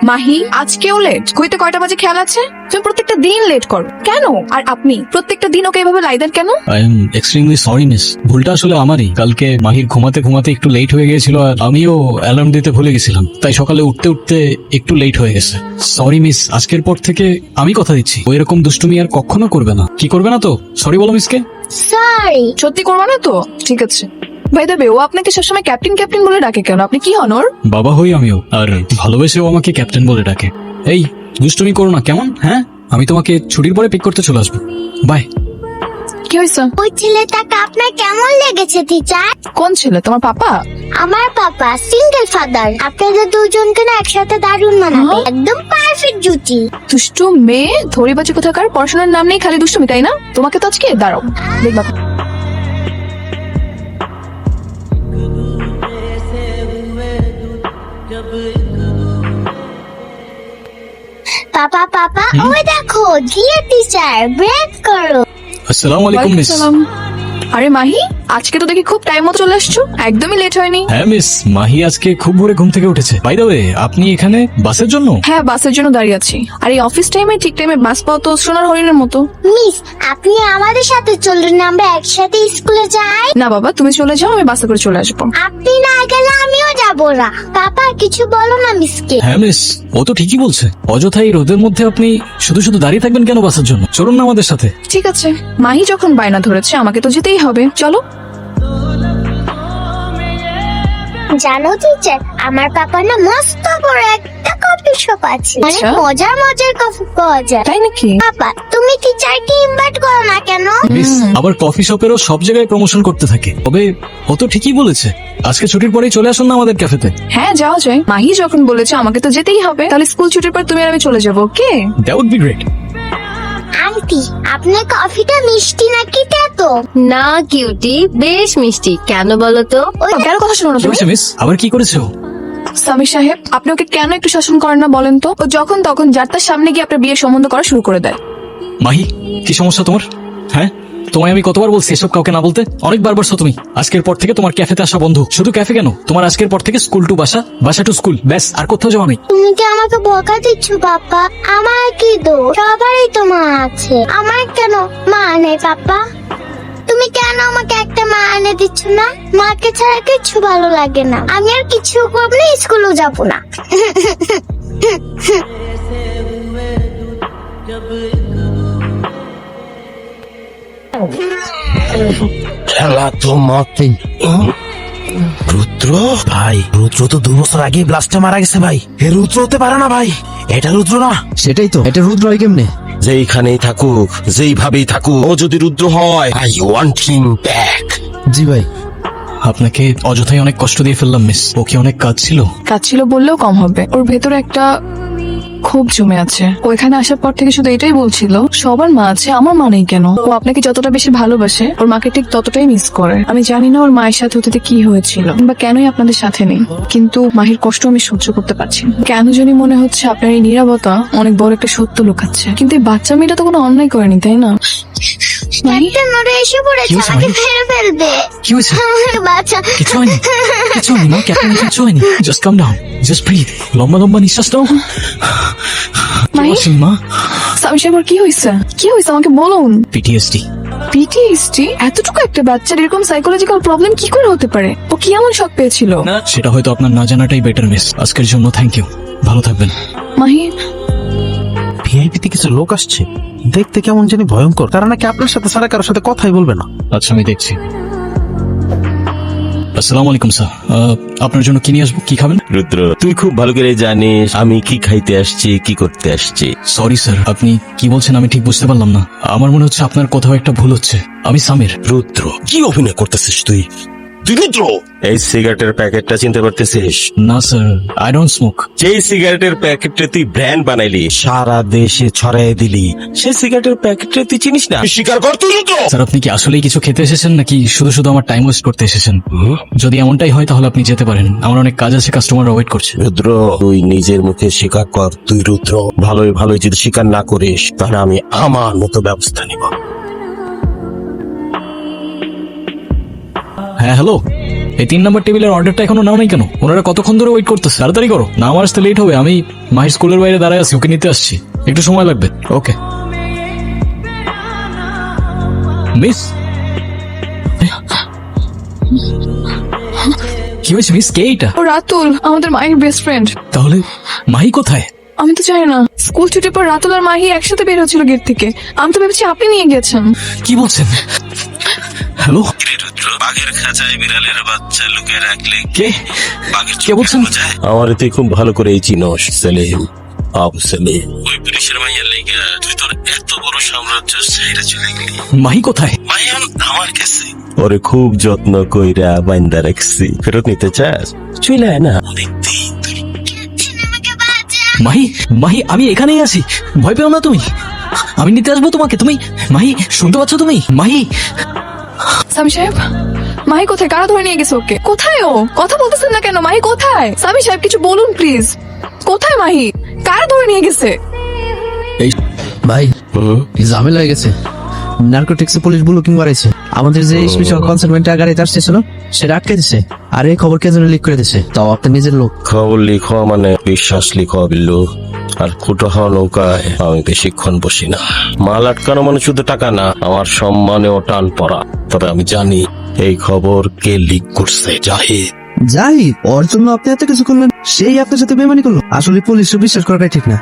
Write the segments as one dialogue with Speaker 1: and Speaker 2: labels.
Speaker 1: মাহি আজকেও লেট, ঘুইতে কয়টা বাজে খেয়াল আছে? তুমি প্রত্যেকটা দিন লেট করো কেন? আর আপনি প্রত্যেকটা দিন ওকে এভাবে লাই দেন কেন?
Speaker 2: I am extremely sorry miss, ভুলটা আসলে আমারই। কালকে মাহির ঘুমাতে ঘুমাতে একটু লেট হয়ে গিয়েছিল আর আমিও অ্যালার্ম দিতে ভুলে গেছিলাম, তাই সকালে উঠতে উঠতে একটু লেট হয়ে গেছে। সরি মিস, আজকের পর থেকে আমি কথা দিচ্ছি ও এরকম দুষ্টুমি আর কখনো করবে না। কি করবে না তো? সরি বলো মিসকে।
Speaker 3: সরি।
Speaker 1: সত্যি করবো না তো? ঠিক আছে। ভাই দেবে, ও আপনাকে সবসময় ক্যাপ্টেন ক্যাপ্টেন বলে ডাকে কেন? আপনি কি হন ওর?
Speaker 2: বাবা হই আমিও, আর ভালোবেসেও আমাকে ক্যাপ্টেন বলে ডাকে। এই দুষ্টুমি করো না কেমন? হ্যাঁ, আমি তোমাকে ছুটির পরে পিক করতে চলে আসবো। বাই।
Speaker 1: কি হয়েছে?
Speaker 3: ওই ছেলেটাকে আপনার কেমন লেগেছে টিচার?
Speaker 1: কোন ছেলে? তোমার পাপা?
Speaker 3: আমার পাপা সিঙ্গেল ফাদার। আপনাদের দুজনকে না একসাথে দারুণ মানাবে, একদম পারফেক্ট জুটি।
Speaker 1: দুষ্টু মেয়ে, ধরিবাজি কোথাকার, পড়াশোনার নাম নেই, খালি দুষ্টুমি, তাই না? তোমাকে তো আজকে দাঁড়াও দেখবা।
Speaker 3: পাপা পাপা ওই দেখো গিয়ে টিচার, ব্রেক করো।
Speaker 2: আসসালামু আলাইকুম মিস।
Speaker 1: ওয়ালাইকুম সালাম। আরে মাহি, আজকে তো দেখি খুব টাইম মতো চলে আসছো, একদমই লেট হয়নি।
Speaker 2: হ্যাঁ মিস, মাহি আজকে খুব ভোরে ঘুম থেকে উঠেছে। বাই দ্য ওয়ে, আপনি এখানে বাসের জন্য?
Speaker 1: হ্যাঁ, বাসের জন্য দাঁড়িয়ে আছি। আর এই অফিস টাইমে ঠিক টাইমে বাস পাও তো সোনার হরিণের মতো।
Speaker 3: মিস আপনি আমাদের সাথে চলুন, আমরা একসাথে স্কুলে যাই।
Speaker 1: না বাবা, তুমি চলে যাও, আমি বাসে করে চলে আসবো।
Speaker 3: আপনি না গেলে আমিও যাবো না। পাপা কিছু বলো না মিসকে।
Speaker 2: হ্যাঁ মিস, ও তো ঠিকই বলছে। অযথাই রোদের মধ্যে আপনি শুধু শুধু দাঁড়িয়ে থাকবেন কেন বাসের জন্য? চলুন না আমাদের সাথে।
Speaker 1: ঠিক আছে, মাহি যখন বায়না ধরেছে আমাকে তো যেতেই হবে, চলো।
Speaker 3: জানো টিচার, আমার পাপা না মস্ত বড় একটা কফি শপ আছে, অনেক
Speaker 1: আচ্ছা।
Speaker 3: মজার মজার কফি পাওয়া যায়।
Speaker 1: তাই নাকি?
Speaker 3: পাপা তুমি টিচারকে ইনভাইট করো না কেন?
Speaker 2: মিস আবার কফি শপেরও সব জায়গায় প্রমোশন করতে থাকে। তবে ও তো ঠিকই বলেছে, আজকে ছুটির পরেই চলে আসুন না আমাদের ক্যাফেতে।
Speaker 1: হ্যাঁ যাওয়া যায়। মাহি যখন বলেছে আমাকে তো যেতেই হবে, তাহলে স্কুল ছুটির পর তুমি আর আমি চলে যাবো। Okay?
Speaker 2: That would be great.
Speaker 3: Aunty আপনার কফিটা মিষ্টি নাকি তেতো?
Speaker 4: না কিউটি, বেশ মিষ্টি। কেন বলো তো?
Speaker 1: কেন কথা শোনো না
Speaker 2: কি
Speaker 1: তুমি?
Speaker 2: হয়েছে মিস? আবার কি করেছে ও?
Speaker 1: সামির সাহেব, আপনি ওকে কেন একটু শাসন করেন না বলেন তো? ও যখন তখন যার তার সামনে গিয়ে আপনার বিয়ের সম্বন্ধ করা শুরু করে দেয়।
Speaker 2: মাহি, কি সমস্যা তোমার? হ্যাঁ, তোমায় আমি কতবার বলছি এসব কাউকে না বলতে? অনেকবার বলছো তুমি। আজকের পর থেকে তোমার ক্যাফেতে আসা বন্ধ। শুধু ক্যাফে কেন, তোমার আজকের পর থেকে স্কুল টু বাসা, বাসা টু স্কুল, ব্যাস, আর কোথাও যাওয়া নেই।
Speaker 3: তুমি কি আমাকে বকা দিচ্ছ পাপা? আমার কি দোষ? সবারই তো মা আছে, আমার কেন মা নেই পাপা? তুমি কেন আমাকে একটা মা এনে দিচ্ছ না? মাকে ছাড়া কিছু ভালো লাগে না। আমি আর কিছু করবো না, স্কুলও যাবো না।
Speaker 5: খেলা তো মাতে। রুদ্র ভাই, রুদ্র তো 2 বছর আগে ব্লাস্টে মারা গেছে ভাই। এ রুদ্র হতে পারে না ভাই, এটা রুদ্র না।
Speaker 6: সেটাই তো, এটা রুদ্র হয় কেমনে?
Speaker 5: যেইখানেই থাকুক, যেইভাবেই থাকুক, ও যদি রুদ্র হয়, আই ওয়ান্ট হিম ব্যাক।
Speaker 6: জি ভাই।
Speaker 2: আপনাকে অযথাই অনেক কষ্ট দিয়ে ফেললাম মিস। ওকে অনেক কাজ ছিল।
Speaker 1: কাজ ছিল বললেও কম হবে। ওর ভেতরে একটা খুব জমে আছে। ও এখানে আসার পর থেকে শুধু এটাই বলছিল, সবার মা আছে, আমার মা নেই কেন? ও আপনাকে যতটা বেশি ভালোবাসে, ওর মাকে ঠিক ততটাই মিস করে। আমি জানি না ওর মায়ের সাথে অতীতে কি হয়েছিল বা কেনই আপনাদের সাথে নেই, কিন্তু মাহির কষ্ট আমি সহ্য করতে পারছি না। কেন জানি মনে হচ্ছে আপনার এই নীরবতা অনেক বড় একটা সত্য লুকাচ্ছে। কিন্তু এই বাচ্চা মেয়েটা তো কোনো অন্যায় করেনি, তাই না? মাহি,
Speaker 3: ক্যাপ্টেন ওরা এসে পড়েছে,
Speaker 2: কি হয়েছে,
Speaker 3: আমাকে
Speaker 2: মাহি?
Speaker 3: ফেলে ফেলবে।
Speaker 2: কি হয়েছে?
Speaker 3: বাচ্চা
Speaker 2: কিছু হয়নি, কিছু হয়নি মা, ক্যাপ্টেন কিছু হয়নি। Just calm down, just breathe, লম্বা লম্বা নিঃশ্বাস নাও।
Speaker 1: মাহি?
Speaker 2: মা,
Speaker 1: সামির সাহেব, ওর কি হয়েছে? কি হয়েছে আমাকে বলুন।
Speaker 2: পিটিএসডি।
Speaker 1: পিটিএসডি? এতটুকু একটা বাচ্চার এরকম সাইকোলজিক্যাল প্রবলেম কি করে হতে পারে? ও কি এমন শক পেয়েছিল?
Speaker 2: সেটা হয়তো আপনার না জানাটাই বেটার মিস। আজকের জন্য থ্যাংক ইউ, ভালো থাকবেন।
Speaker 1: মাহি,
Speaker 5: ভিআইপিতে কিছু লোক আসছে, দেখতে কেমন জানি ভয়ঙ্কর। তারা নাকি আপনার সাথে ছাড়া কারোর সাথে কথাই বলবে না।
Speaker 2: আচ্ছা, আমি দেখছি। আসসালামু আলাইকুম স্যার, আপনার জন্য কি নিয়ে আসবো? কি খাবেন?
Speaker 7: রুদ্র, তুই খুব ভালো করে জানিস আমি কি খাইতে আসছি, কি করতে আসছি।
Speaker 2: সরি স্যার, আপনি কি বলছেন আমি ঠিক বুঝতে পারলাম না। আমার মনে হচ্ছে আপনার কোথাও একটা ভুল হচ্ছে। আমি সামির।
Speaker 7: রুদ্র,
Speaker 5: কি অভিনয় করতেছিস তুই? তুই রুদ্র?
Speaker 7: এই সিগারেটের প্যাকেটটা চিনতে পারতেছিস?
Speaker 2: না স্যার, আই ডোন্ট স্মোক।
Speaker 7: যেই সিগারেটের প্যাকেটটা তুই ব্র্যান্ড বানাইলি, সারা দেশে ছড়াই দিলি, সেই সিগারেটের প্যাকেটটা তুই চিনিস না?
Speaker 5: স্বীকার কর তুই রুদ্র।
Speaker 2: স্যার, আপনি কি আসলেই কিছু খেতে এসেছেন নাকি শুধু শুধু আমার টাইম ওয়েস্ট করতে এসেছেন? যদি এমনটাই হয় তাহলে আপনি যেতে পারেন, আমার অনেক কাজ আছে, কাস্টমার ওয়েট করছে।
Speaker 7: রুদ্র, তুই নিজের মুখে স্বীকার কর তুই রুদ্র। ভালোই ভালোই যদি স্বীকার না করিস তাহলে আমি আমার মতো ব্যবস্থা নিব।
Speaker 2: হ্যাঁ হ্যালো, এই 3 নম্বর টেবিলের অর্ডারটা এখনো নাও নাই কেন? ওনারা কতক্ষণ ধরে ওয়েট করতেছে? তাড়াতাড়ি করো, না আমার আসতে লেট হবে। আমি মাহির স্কুলের বাইরে দাঁড়ায় আছি, ওকে নিতে আসছি, একটু সময় লাগবে। ওকে মিস। কি হয়েছে মিস? কে এটা?
Speaker 1: ও রাতুল, আমাদের মাহির বেস্ট ফ্রেন্ড।
Speaker 2: তাহলে মাহি কোথায়?
Speaker 1: আমি তো জানি না, স্কুল ছুটির পর রাতুল আর মাহি একসাথে বের হচ্ছিল গেট থেকে। আমি তো ভেবেছি আপনি নিয়ে গেছেন।
Speaker 2: কি বলছেন? হ্যালো,
Speaker 7: বাঘের খাঁচায় বিড়ালের বাচ্চা লুকিয়ে রাখলে
Speaker 2: কে কে বলছেন?
Speaker 7: আমার তুই খুব ভালো করে চিনস সেলিম, আবু সেলিম। ওই পুলিশের মাইয়ার লেগে তুই তোর এত বড় সাম্রাজ্য ছেড়ে চলে গেলি।
Speaker 2: মাহি কোথায়?
Speaker 7: মাইয়ান আমার কাছে, ওরে খুব যত্ন কইরা বাইন্দা রাখছি। ফেরত নিতে চাস? চলে আয় না।
Speaker 2: মাহি, মাহি আমি এখানেই আছি, ভয় পেও না তুমি। আমি নিতে আসবো তোমাকে। তুমি মাহি শুনতে পাচ্ছ তুমি? মাহি,
Speaker 1: সামি সাহেব, মাহি কোথায়? কারা ধরে নিয়ে গেছে ওকে? কোথায় ও? কথা বলতেছেন না কেন? মাহি কোথায়? সামি সাহেব কিছু বলুন প্লিজ। কোথায় মাহি? কারা ধরে নিয়ে গেছে?
Speaker 6: ভাই এই ঝামেলা হয়ে গেছে। নার্কোটিক্স পুলিশ বুকিং বাড়াইছে। আমাদের যে স্পেশাল কনসালমেন্ট গাড়িতে আসতেছিল সেটা আটকে দিছে। আর এই খবর কে যেন লিক করে দিছে, তাও আপনার নিজের লোক।
Speaker 7: খবর লিখো মানে বিশ্বাস লিখো বিল্লু। আর ফুটো হওয়া নৌকায় আমি বেশিক্ষণ বসি না। মাল আটকানো মানে শুধু টাকা না, আমার সম্মানেও টান পড়া। তবে আমি জানি এই খবর কে লিক করছে। জাহিদ।
Speaker 6: যাই ওর জন্য আপনি এত কিছু করলেন, সেই আপনার সাথে বেমানি করলো। আসলে পুলিশও বিশ্বাস করাটাই ঠিক না।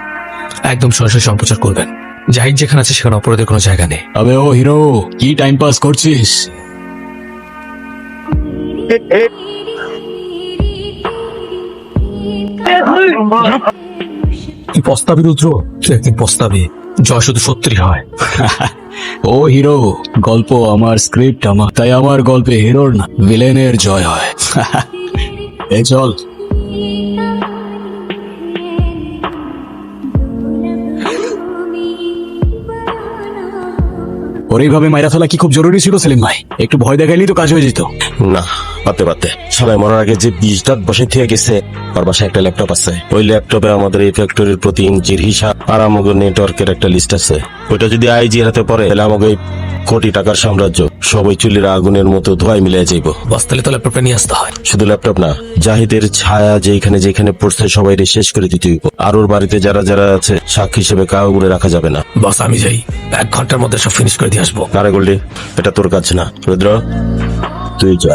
Speaker 8: একদম সরাসরি সম্প্রচার করবেন। জাহিদ যেখানে আছে সেখানে অপরাধের কোনো জায়গা নেই।
Speaker 2: আবে ও হিরো, কি টাইম পাস করছিস?
Speaker 8: তুই পস্তাবি রুদ্র, তুই একদিন পস্তাবি। জয় শুধু সত্যি হয়।
Speaker 2: ও হিরো, গল্প আমার, স্ক্রিপ্ট আমার, তাই আমার গল্পে হিরোর না ভিলেনের জয় হয়। এই চল। ওর এইভাবে মাইরা ফেলা কি খুব জরুরি ছিল সেলিম ভাই? একটু ভয় দেখাইলেই তো কাজ হয়ে যেত।
Speaker 7: না, পাতে পাতে সবাই মরার আগে যে 20 দাঁত বসে থেকে গেছে, ওর বাসায় একটা ল্যাপটপ আছে। ওই ল্যাপটপে আমাদের এই ফ্যাক্টরির প্রতি ইঞ্চির হিসাব আর আমাদের নেটওয়ার্কের একটা লিস্ট আছে। ওইটা যদি আইজির হাতে পড়ে তাহলে আমাকে এই কোটি টাকার সাম্রাজ্য সবাই চুলির আগুনের মতো ধোঁয়ায় মিলিয়ে যাইব।
Speaker 8: বস্তালে তো ল্যাপটপটা নিয়ে আসতে হয়।
Speaker 7: শুধু ল্যাপটপ না, জাহিদের ছায়া যেখানে যেখানে পড়ছে সবাই শেষ করে দিতে হইব। আর ওর বাড়িতে যারা যারা আছে সাক্ষী হিসেবে কাউরে রাখা যাবে না।
Speaker 8: বস আমি যাই, 1 ঘন্টার মধ্যে সব ফিনিশ করে দিয়ে আসবো।
Speaker 7: আরে গোল্ডি, এটা তোর কাজ না। রুদ্র তুই যা।